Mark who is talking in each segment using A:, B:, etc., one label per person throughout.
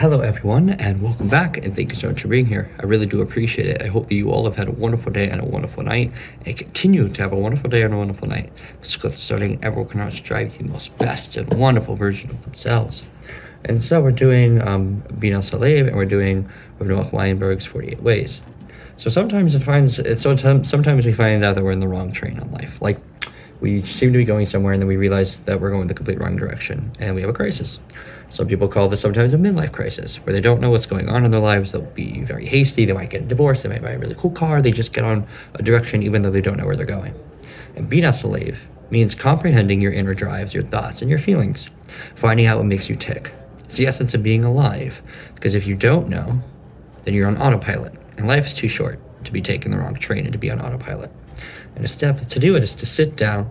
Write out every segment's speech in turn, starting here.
A: Hello everyone, and welcome back, and thank you so much for being here. I really do appreciate it. I hope that you all have had a wonderful day and a wonderful night, and continue to have a wonderful day and a wonderful night. Let's go to starting everyone can strive the most best and wonderful version of themselves. And so we're doing Bbinas and we're doing Noah Weinberg's 48 Ways. So sometimes sometimes we find out that we're in the wrong train in life. Like, we seem to be going somewhere and then we realize that we're going the complete wrong direction and we have a crisis. Some people call this sometimes a midlife crisis, where they don't know what's going on in their lives. They'll be very hasty. They might get a divorce. They might buy a really cool car. They just get on a direction even though they don't know where they're going. And Bbinas means comprehending your inner drives, your thoughts, and your feelings, finding out what makes you tick. It's the essence of being alive, because if you don't know, then you're on autopilot, and life is too short to be taking the wrong train and to be on autopilot. And a step to do it is to sit down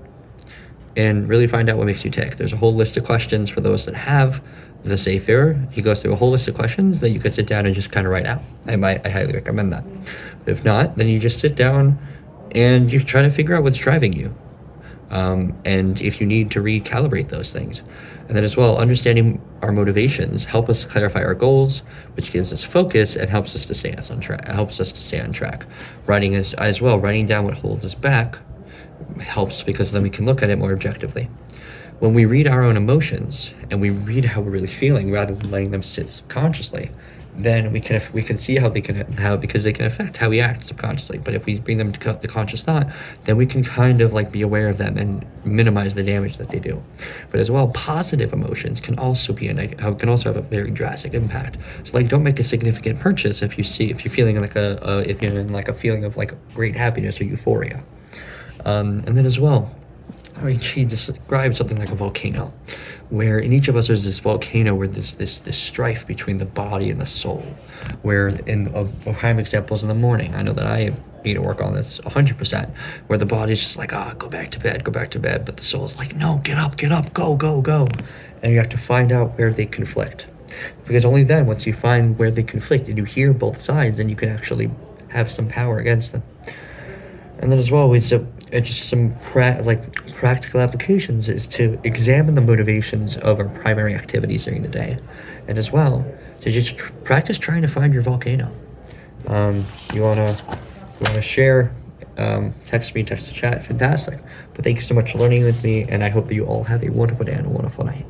A: and really find out what makes you tick. There's a whole list of questions for those that have the Sefer. He goes through a whole list of questions that you could sit down and just kind of write out. I highly recommend that. But if not, then you just sit down and you try to figure out what's driving you. And if you need to recalibrate those things. And then as well, understanding our motivations help us clarify our goals, which gives us focus and helps us to stay on track. Writing writing down what holds us back helps, because then we can look at it more objectively. When we read our own emotions and we read how we're really feeling rather than letting them sit subconsciously, then we can see because they can affect how we act subconsciously. But if we bring them to the conscious thought, then we can kind of like be aware of them and minimize the damage that they do. But as well, positive emotions can also have a very drastic impact. So like, don't make a significant purchase if you're feeling like a feeling of like great happiness or euphoria. And then as well, he describes something like a volcano, where in each of us there's this volcano where there's this strife between the body and the soul, where in a prime example is in the morning. I know that I need to work on this 100%, where the body's just like, go back to bed, but the soul's like, no, get up, go. And you have to find out where they conflict, because only then, once you find where they conflict and you hear both sides, then you can actually have some power against them. And then as well, just some practical applications is to examine the motivations of our primary activities during the day, and as well to just practice trying to find your volcano. You wanna share? Text me, text the chat. Fantastic. But thank you so much for learning with me, and I hope that you all have a wonderful day and a wonderful night.